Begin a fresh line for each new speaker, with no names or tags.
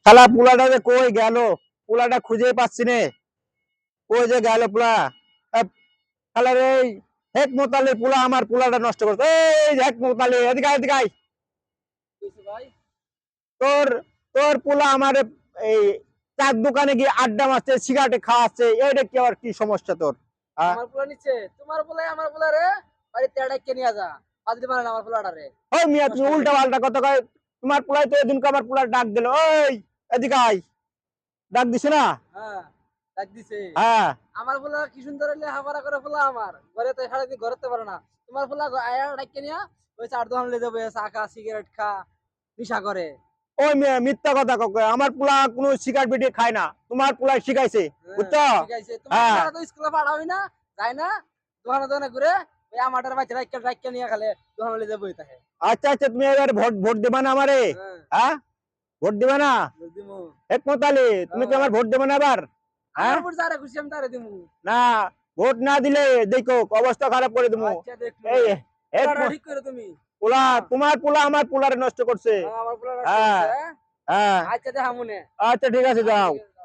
শালা পোলাটা যে কই গেল, পোলাটা খুঁজেই পাচ্ছি নে, কই যে গেল পোলা। শালার এই হেক মোতালে পোলা আমার পোলাটা নষ্ট করছে। এই হেক মোতালে, এদিকে আয়, এদিকে আয়।
ভাই
তোর তোর পোলা আমার এই চার দোকানে গিয়ে আড্ডা মারছে, সিগারেট খাওয়াচ্ছে, এইটা কি আর কি সমস্যা তোর?
আমার পোলা নিচ্ছে, তোমার পোলাই আমার পোলা রে বাড়িতে আড়াইকে নিয়ে যা, বাদ দিতে পারে না আমার পোলাটা রে
ওই মিয়া, তুমি
নষ্ট
উল্টা
করে।
পাল্টা কথা কয়। তোমার পোলাই তো এদিনকে আমার পোলার ডাক দিল, ওই এদিকে আয়, ডাক দিছে না?
হ্যাঁ ডাক দিছে।
হ্যাঁ।
আমার পোলা কি সুন্দর লেখাপড়া করে পোলা, আমার ঘরে তো সারাদিন ঘরেতে পারে না। তোমার পোলা আয়া ডাইকে নিয়া ওই চার দোকান লে যাবে, চা খা সিগারেট খা নিশা করে।
ওই মিয়া মিথ্যা কথা কয়, আমার পোলা কোনো সিগারেট বিড়ি খায় না, তোমার পোলাই শিখাইছে,
হ্যাঁ
বুঝছো?
ঠিক আছে, তোমার
হ্যাঁ।
পোলা তো স্কুলে পাঠাবি না, যায় না দোকানে দোকানে ঘুরে, ওই আমাদের বাচ্চা রাইকে নিয়ে খালে দোকানে লে যাবে তাকে।
আচ্ছা আচ্ছা, তুমি এবার ভোট ভোট দেবা না আমারে?
হ্যাঁ
হ্যাঁ, ভোট দিবা না?
দিমু।
হেকমত আলী, তুমি কি আমার ভোট দেবে না এবার?
আমার
হ্যাঁ।
উপর যারে খুশি আমি তারে দিমু।
না, ভোট না দিলে দেখো অবস্থা খারাপ করে দেবো।
আচ্ছা দেখবো,
এই
পোলাটা ঠিক করে তুমি।
পোলা,
হ্যাঁ
তোমার পোলা আমার পোলারে নষ্ট করছে।
আমার পোলা নষ্ট
হ্যাঁ।
করছে, হ্যাঁ?
হ্যাঁ।
আচ্ছা দেখা মনে।
আচ্ছা ঠিক আছে,
আচ্ছা
যাও।
ঠিক আছে।